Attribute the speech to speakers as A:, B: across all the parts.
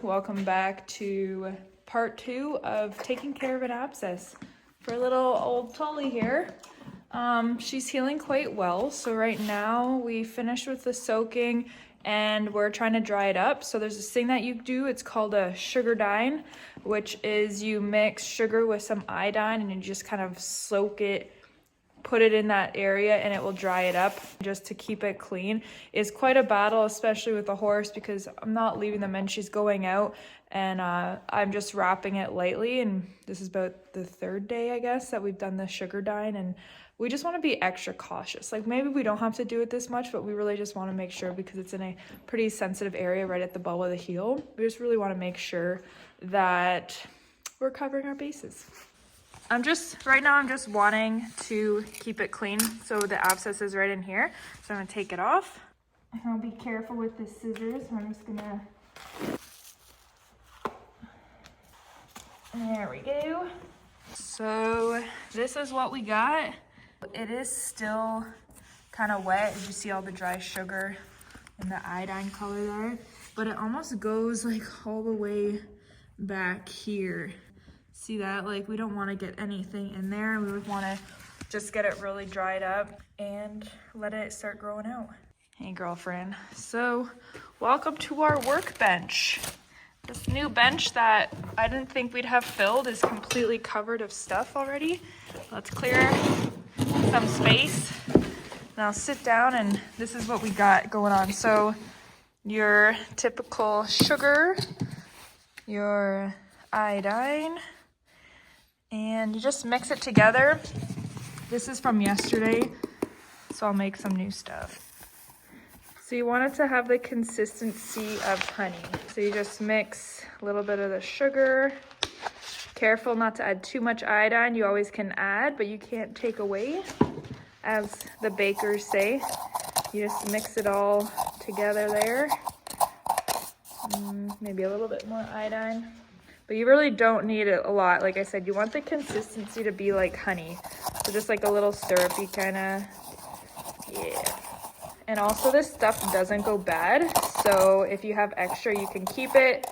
A: welcome back to part 2 of taking care of an abscess for little old Tully here. She's healing quite well, so right now we finished with the soaking and we're trying to dry it up. So there's this thing that you do, it's called a sugar dine, which is you mix sugar with some iodine and you just kind of soak it, put it in that area, and it will dry it up just to keep it clean. It's quite a battle, especially with the horse, because I'm not leaving them in, she's going out, and I'm just wrapping it lightly. And this is about the third day, I guess, that we've done the sugar dine, and we just want to be extra cautious. Like, maybe we don't have to do it this much, but we really just want to make sure, because it's in a pretty sensitive area right at the ball of the heel. We just really want to make sure that we're covering our bases. Right now I'm just wanting to keep it clean, so the abscess is right in here. So I'm gonna take it off. I'll be careful with the scissors. I'm just gonna, there we go. So this is what we got. It is still kind of wet, as you see all the dry sugar and the iodine color there, but it almost goes like all the way back here. See that? Like, we don't want to get anything in there. We would want to just get it really dried up and let it start growing out. Hey girlfriend, so welcome to our workbench. This new bench that I didn't think we'd have filled is completely covered of stuff already. Let's clear some space. Now sit down, and this is what we got going on. So your typical sugar, your iodine, and you just mix it together. This is from yesterday, so I'll make some new stuff. So you want it to have the consistency of honey. So you just mix a little bit of the sugar. Careful not to add too much iodine. You always can add, but you can't take away, as the bakers say. You just mix it all together there. Maybe a little bit more iodine. But you really don't need it a lot. Like I said, you want the consistency to be like honey. So just like a little syrupy kind of, yeah. And also this stuff doesn't go bad. So if you have extra, you can keep it.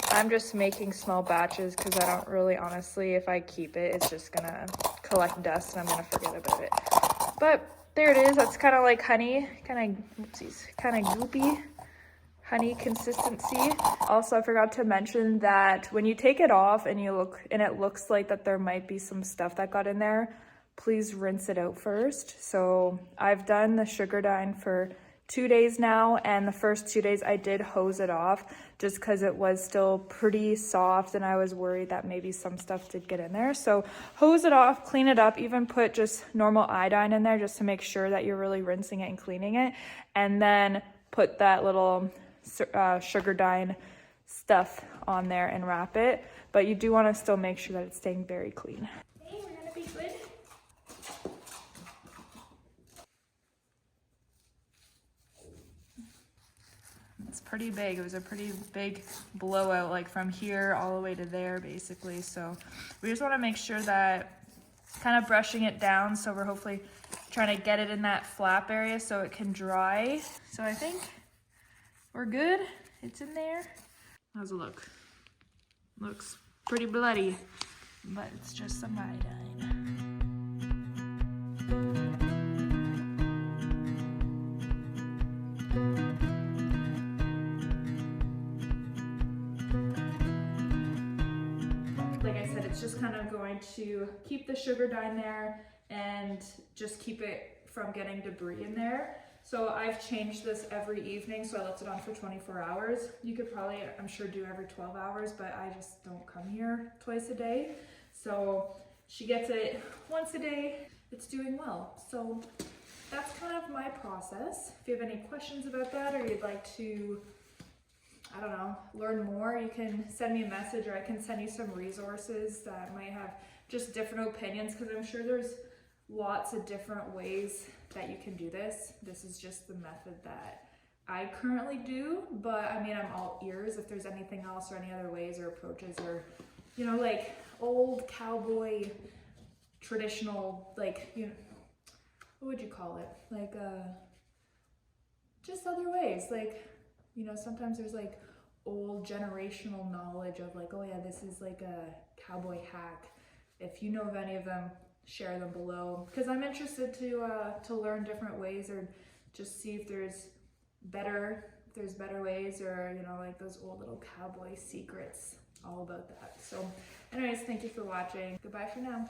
A: I'm just making small batches because I don't really, honestly, if I keep it, it's just gonna collect dust and I'm gonna forget about it. But there it is. That's kind of like honey, kind of goopy. Honey consistency. Also, I forgot to mention that when you take it off and you look, and it looks like that there might be some stuff that got in there, please rinse it out first. So I've done the sugar dine for 2 days now, and the first 2 days I did hose it off just because it was still pretty soft and I was worried that maybe some stuff did get in there. So hose it off, clean it up, even put just normal iodine in there just to make sure that you're really rinsing it and cleaning it, and then put that little sugar dine stuff on there and wrap it. But you do want to still make sure that it's staying very clean. Hey, we're gonna be good. It's pretty big. It was a pretty big blowout, like from here all the way to there basically. So we just want to make sure that kind of brushing it down, so we're hopefully trying to get it in that flap area so it can dry. So I think we're good. It's in there. How's it look? Looks pretty bloody, but it's just some iodine. Like I said, it's just kind of going to keep the sugar dine there and just keep it from getting debris in there. So I've changed this every evening, so I left it on for 24 hours. You could probably, I'm sure, do every 12 hours, but I just don't come here twice a day. So she gets it once a day. It's doing well. So that's kind of my process. If you have any questions about that, or you'd like to, I don't know, learn more, you can send me a message, or I can send you some resources that might have just different opinions, because I'm sure there's lots of different ways that you can do this. This is just the method that I currently do, but I mean, I'm all ears if there's anything else or any other ways or approaches, or, you know, like old cowboy traditional, like, you know, what would you call it? Like, just other ways. Like, you know, sometimes there's like old generational knowledge of like, oh yeah, this is like a cowboy hack. If you know of any of them, share them below, because I'm interested to learn different ways, or just see if there's better ways, or you know, like those old little cowboy secrets, all about that. So anyways, thank you for watching. Goodbye for now.